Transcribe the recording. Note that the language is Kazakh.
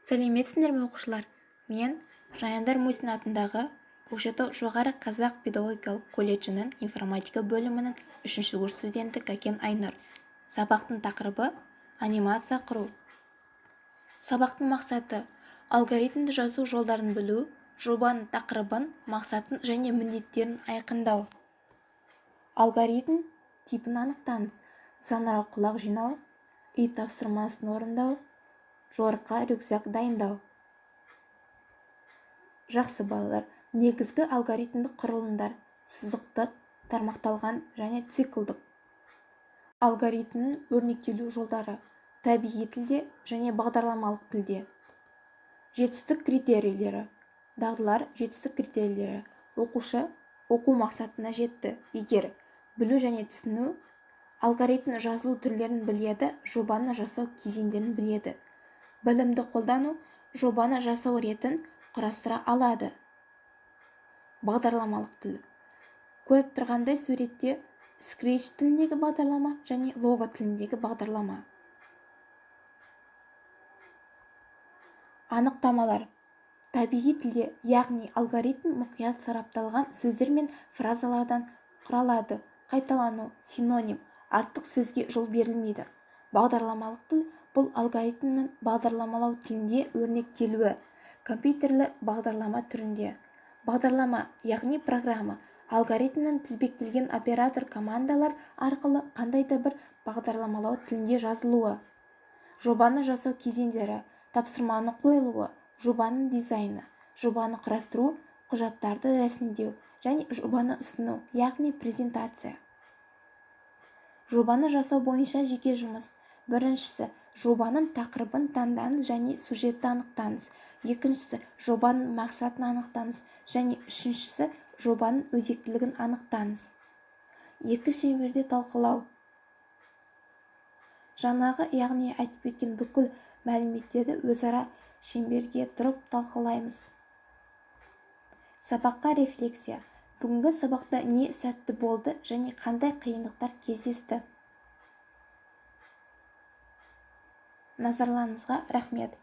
Сәлеметсіңдер ме оқушылар? Мен Жаяндар Мусин атындағы Көкшетау жоғары қазақ педагогикалық колледжінің информатика бөлімінің 3-ші курс студенті Кәкен Айнұр. Сабақтың тақырыбы анимация құру. Сабақтың мақсаты алгоритмді жазу жолдарын білу, жобаның тақырыбын, мақсатын және міндеттерін айқындау. Алгоритм типін анықтаңыз. Санарлы құлақ жинау, үй тапсырмасын орындау, жорыққа рюкзак дайындау. Жақсы балалар, негізгі алгоритмдік құрылымдар сызықтық, тармақталған және циклдық. Алгоритмнің өрнектелу жолдары табиғи тілде және бағдарламалық тілде. Жетістік критерийлері. Дағдылар жетістік критерийлері. Оқушы оқу мақсатына жетті. Егер білу және түсіну, алгоритм жазылу түрлерін біледі, жобаны жасау кезеңдерін біледі. Білімді қолдану, жобаны жасау ретін құрастыра алады. Бағдарламалық тіл. Көріп тұрғандай суретте Scratch тіліндегі бағдарлама және Logo тіліндегі бағдарлама. Анықтамалар. Табиғи тілде, яғни алгоритм мұқият сарапталған сөздер мен фразалардан құралады. Қайталану, синоним, артық сөзге жол берілмейді. Бағдарламалық тіл бұл алгоритмнің бағдарламалау тілінде өрнектелуі, компьютерлі бағдарлама түрінде. Бағдарлама, яғни программа, алгоритмнің тізбектелген оператор командалар арқылы қандай да бір бағдарламалау тілінде жазылуы. Жобаны жасау кезеңдері, тапсырманы қойылуы, жобаның дизайны, жобаны құрастыру, құжаттарды рәсімдеу және жобаны ұсыну, яғни презентация. Жобаны жасау бойынша жеке жұмыс. Біріншісі, жобаның тақырыбын таңдаңыз және сюжетті анықтаңыз. Екіншісі, жобаның мақсатын анықтаңыз және үшіншісі, жобаның өзектілігін анықтаңыз. Екі шеңберде талқылау. Жаңағы, яғни айтып кеткен бүкіл мәліметтерді өзара шеңберге тұрып талқылаймыз. Сабаққа рефлексия. Бүгінгі сабақта не сәтті болды және қандай қиындықтар кездесті? Назарларыңызға рахмет.